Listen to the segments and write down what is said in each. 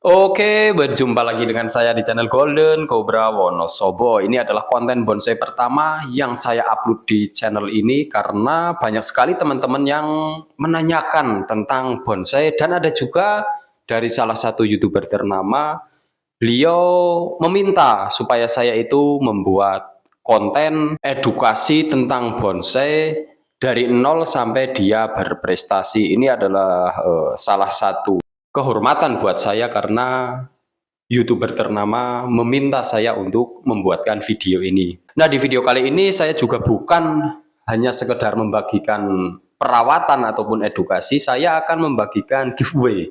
Oke, berjumpa lagi dengan saya di channel Golden Cobra Wonosobo. Ini adalah konten bonsai pertama yang saya upload di channel ini karena banyak sekali teman-teman yang menanyakan tentang bonsai dan ada juga dari salah satu YouTuber ternama, beliau meminta supaya saya itu membuat konten edukasi tentang bonsai dari nol sampai dia berprestasi. Ini adalah salah satu kehormatan buat saya karena YouTuber ternama meminta saya untuk membuatkan video ini. Nah, di video kali ini saya juga bukan hanya sekedar membagikan perawatan ataupun edukasi, saya akan membagikan giveaway.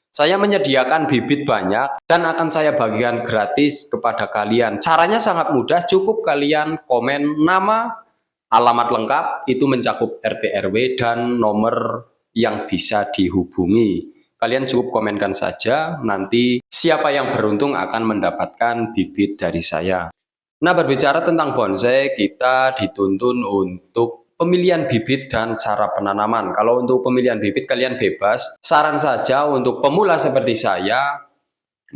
Saya menyediakan bibit banyak dan akan saya bagikan gratis kepada kalian. Caranya sangat mudah, cukup kalian komen nama, alamat lengkap, itu mencakup RT RW dan nomor yang bisa dihubungi. Kalian cukup komenkan saja, nanti siapa yang beruntung akan mendapatkan bibit dari saya. Nah, berbicara tentang bonsai, kita dituntun untuk pemilihan bibit dan cara penanaman. Kalau untuk pemilihan bibit kalian bebas. Saran saja untuk pemula seperti saya,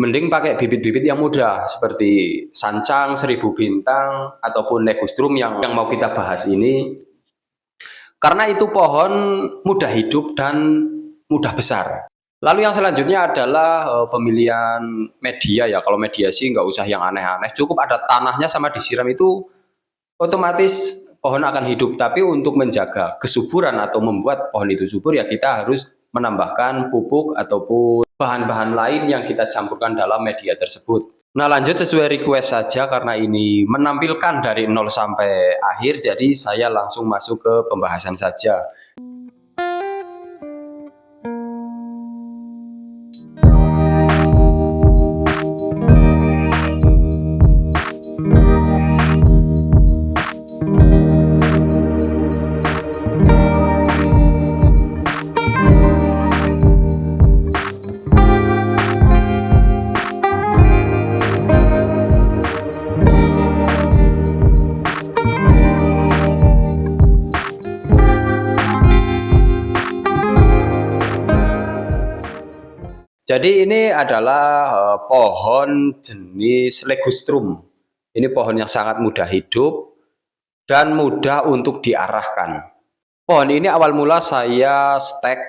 mending pakai bibit-bibit yang mudah seperti sancang, seribu bintang, ataupun negustrum yang mau kita bahas ini. Karena itu pohon mudah hidup dan mudah besar. Lalu yang selanjutnya adalah pemilihan media ya. Kalau media sih nggak usah yang aneh-aneh, cukup ada tanahnya sama disiram itu otomatis pohon akan hidup. Tapi untuk menjaga kesuburan atau membuat pohon itu subur ya kita harus menambahkan pupuk ataupun bahan-bahan lain yang kita campurkan dalam media tersebut. Nah, lanjut sesuai request saja karena ini menampilkan dari nol sampai akhir, jadi saya langsung masuk ke pembahasan saja. Jadi ini adalah pohon jenis legustrum. Ini pohon yang sangat mudah hidup dan mudah untuk diarahkan. Pohon ini awal mula saya stek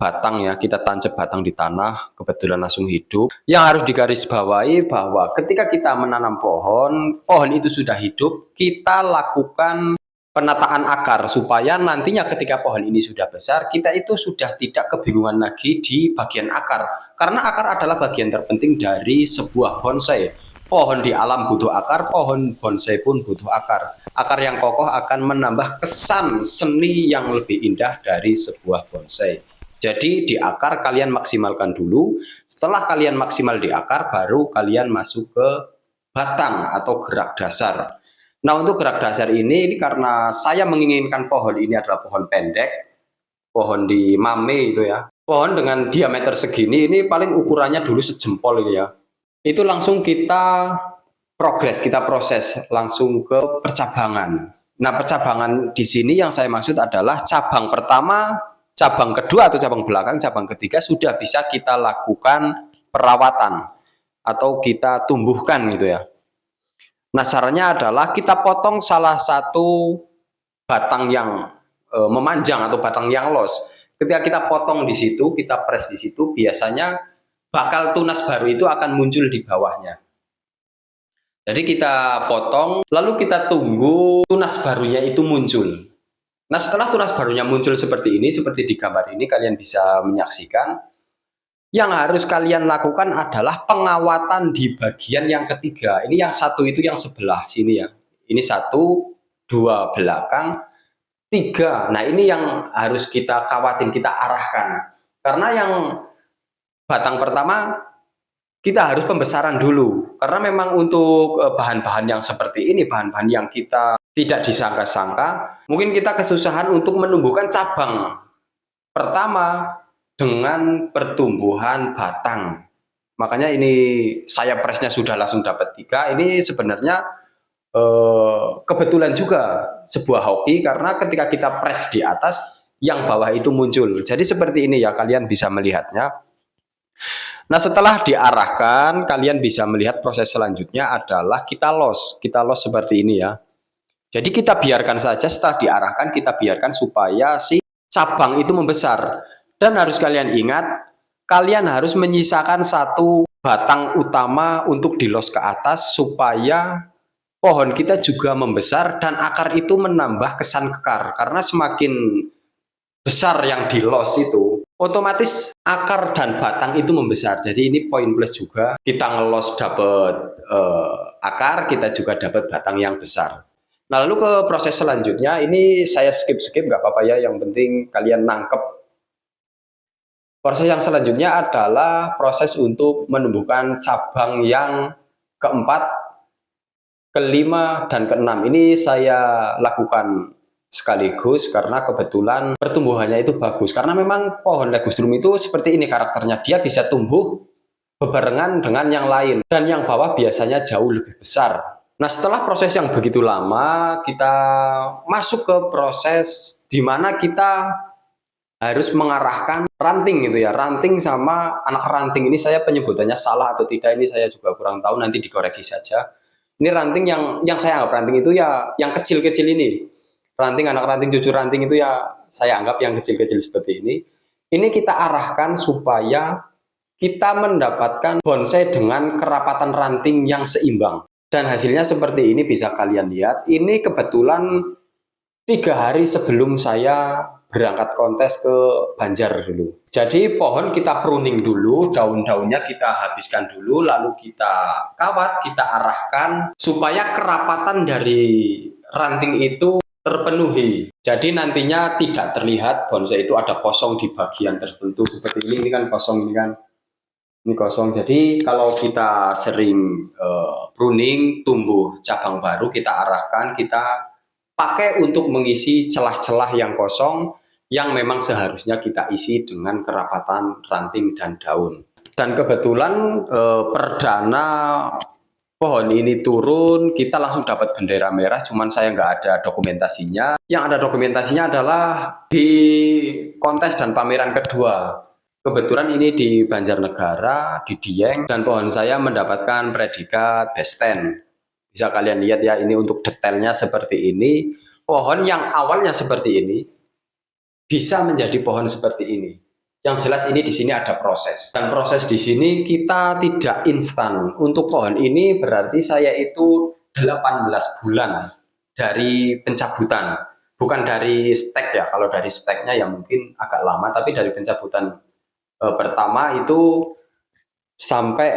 batang ya, kita tancap batang di tanah, kebetulan langsung hidup. Yang harus digarisbawahi bahwa ketika kita menanam pohon, pohon itu sudah hidup, kita lakukan penataan akar supaya nantinya ketika pohon ini sudah besar, kita itu sudah tidak kebingungan lagi di bagian akar. Karena akar adalah bagian terpenting dari sebuah bonsai. Pohon di alam butuh akar, pohon bonsai pun butuh akar. Akar yang kokoh akan menambah kesan seni yang lebih indah dari sebuah bonsai. Jadi di akar kalian maksimalkan dulu, setelah kalian maksimal di akar, baru kalian masuk ke batang atau gerak dasar. Nah, untuk gerak dasar ini karena saya menginginkan pohon ini adalah pohon pendek, pohon di mame itu ya. Pohon dengan diameter segini ini paling ukurannya dulu sejempol ini ya. Itu langsung kita progres, kita proses langsung ke percabangan. Nah, percabangan di sini yang saya maksud adalah cabang pertama, cabang kedua atau cabang belakang, cabang ketiga sudah bisa kita lakukan perawatan atau kita tumbuhkan gitu ya. Nah, caranya adalah kita potong salah satu batang yang memanjang atau batang yang los. Ketika kita potong di situ, kita press di situ, biasanya bakal tunas baru itu akan muncul di bawahnya. Jadi kita potong, lalu kita tunggu tunas barunya itu muncul. Nah, setelah tunas barunya muncul seperti ini, seperti di gambar ini, kalian bisa menyaksikan. Yang harus kalian lakukan adalah pengawatan di bagian yang ketiga. Ini yang satu itu yang sebelah sini ya. Ini satu, dua belakang, tiga. Nah, ini yang harus kita kawatin, kita arahkan. Karena yang batang pertama kita harus pembesaran dulu. Karena memang untuk bahan-bahan yang seperti ini, bahan-bahan yang kita tidak disangka-sangka, mungkin kita kesusahan untuk menumbuhkan cabang pertama dengan pertumbuhan batang. Makanya ini saya presnya sudah langsung dapat 3. Ini sebenarnya kebetulan juga sebuah hoki karena ketika kita press di atas, yang bawah itu muncul. Jadi seperti ini ya, kalian bisa melihatnya. Nah, setelah diarahkan, kalian bisa melihat proses selanjutnya adalah kita los. Kita los seperti ini ya. Jadi kita biarkan saja setelah diarahkan, kita biarkan supaya si cabang itu membesar. Dan harus kalian ingat, kalian harus menyisakan satu batang utama untuk dilos ke atas supaya pohon kita juga membesar dan akar itu menambah kesan kekar. Karena semakin besar yang dilos itu, otomatis akar dan batang itu membesar. Jadi ini poin plus juga. Kita ngelos dapat akar, kita juga dapat batang yang besar. Nah, lalu ke proses selanjutnya, ini saya skip-skip, nggak apa-apa ya, yang penting kalian nangkep. Proses yang selanjutnya adalah proses untuk menumbuhkan cabang yang keempat, kelima, dan keenam. Ini saya lakukan sekaligus karena kebetulan pertumbuhannya itu bagus. Karena memang pohon legustrum itu seperti ini karakternya, dia bisa tumbuh bebarengan dengan yang lain, dan yang bawah biasanya jauh lebih besar. Nah, setelah proses yang begitu lama, kita masuk ke proses di mana kita harus mengarahkan ranting gitu ya. Ranting sama anak ranting ini, saya penyebutannya salah atau tidak ini saya juga kurang tahu, nanti dikoreksi saja. Ini ranting yang saya anggap ranting itu ya yang kecil-kecil ini. Ranting, anak ranting, cucu ranting itu ya saya anggap yang kecil-kecil seperti ini. Ini kita arahkan supaya kita mendapatkan bonsai dengan kerapatan ranting yang seimbang. Dan hasilnya seperti ini, bisa kalian lihat. Ini kebetulan 3 hari sebelum saya berangkat kontes ke Banjar dulu. Jadi pohon kita pruning dulu, daun-daunnya kita habiskan dulu, lalu kita kawat, kita arahkan supaya kerapatan dari ranting itu terpenuhi. Jadi nantinya tidak terlihat bonsai itu ada kosong di bagian tertentu seperti ini kan kosong, ini kan. Ini kosong. Jadi kalau kita sering pruning, tumbuh cabang baru, kita arahkan, kita pakai untuk mengisi celah-celah yang kosong yang memang seharusnya kita isi dengan kerapatan ranting dan daun. Dan kebetulan perdana pohon ini turun, kita langsung dapat bendera merah, cuman saya nggak ada dokumentasinya. Yang ada dokumentasinya adalah di kontes dan pameran kedua. Kebetulan ini di Banjarnegara, di Dieng, dan pohon saya mendapatkan predikat Best 10. Bisa kalian lihat ya, ini untuk detailnya seperti ini. Pohon yang awalnya seperti ini, bisa menjadi pohon seperti ini. Yang jelas ini di sini ada proses. Dan proses di sini kita tidak instan. Untuk pohon ini berarti saya itu 18 bulan dari pencabutan. Bukan dari stek ya, kalau dari steknya ya mungkin agak lama, tapi dari pencabutan pertama itu sampai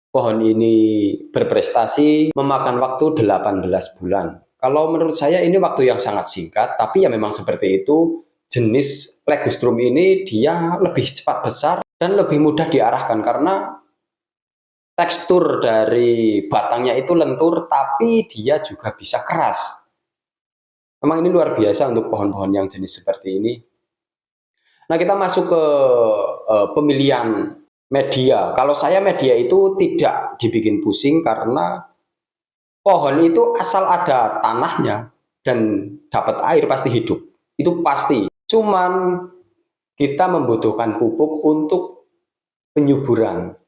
pohon ini berprestasi memakan waktu 18 bulan. Kalau menurut saya ini waktu yang sangat singkat, tapi ya memang seperti itu. Jenis legustrum ini dia lebih cepat besar dan lebih mudah diarahkan karena tekstur dari batangnya itu lentur, tapi dia juga bisa keras. Memang ini luar biasa untuk pohon-pohon yang jenis seperti ini. Nah, kita masuk ke pemilihan media. Kalau saya media itu tidak dibikin pusing karena pohon itu asal ada tanahnya dan dapat air pasti hidup. Itu pasti. Cuman kita membutuhkan pupuk untuk penyuburan.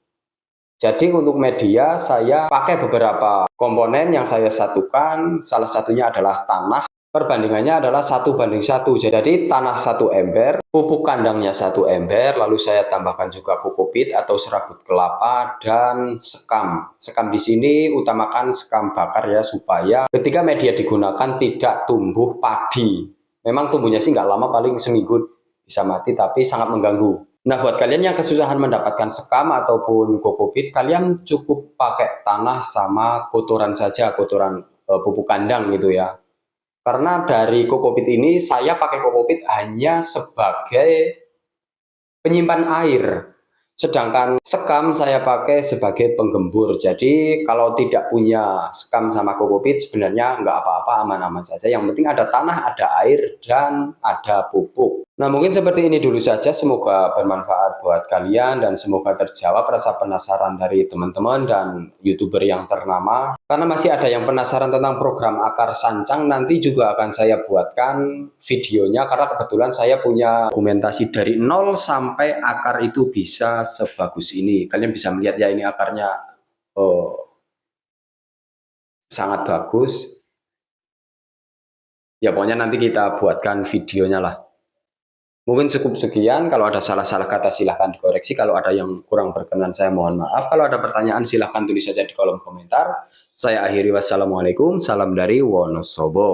Jadi untuk media saya pakai beberapa komponen yang saya satukan. Salah satunya adalah tanah. Perbandingannya adalah 1:1. Jadi tanah 1 ember, pupuk kandangnya 1 ember, lalu saya tambahkan juga kokopit atau serabut kelapa dan sekam. Sekam di sini utamakan sekam bakar ya, supaya ketika media digunakan tidak tumbuh padi. Memang tumbuhnya sih nggak lama, paling seminggu bisa mati, tapi sangat mengganggu. Nah, buat kalian yang kesusahan mendapatkan sekam ataupun kokopit, kalian cukup pakai tanah sama kotoran saja, kotoran pupuk kandang gitu ya. Karena dari kokopit ini saya pakai kokopit hanya sebagai penyimpan air. Sedangkan sekam saya pakai sebagai penggembur. Jadi kalau tidak punya sekam sama kokopit sebenarnya nggak apa-apa, aman-aman saja. Yang penting ada tanah, ada air, dan ada pupuk. Nah, mungkin seperti ini dulu saja, semoga bermanfaat buat kalian dan semoga terjawab rasa penasaran dari teman-teman dan YouTuber yang ternama. Karena masih ada yang penasaran tentang program akar sancang, nanti juga akan saya buatkan videonya karena kebetulan saya punya dokumentasi dari nol sampai akar itu bisa sebagus ini. Kalian bisa melihat ya, ini akarnya sangat bagus. Ya pokoknya nanti kita buatkan videonya lah. Mungkin cukup sekian, kalau ada salah-salah kata silahkan dikoreksi, kalau ada yang kurang berkenan saya mohon maaf, kalau ada pertanyaan silahkan tulis saja di kolom komentar. Saya akhiri, wassalamualaikum, salam dari Wonosobo.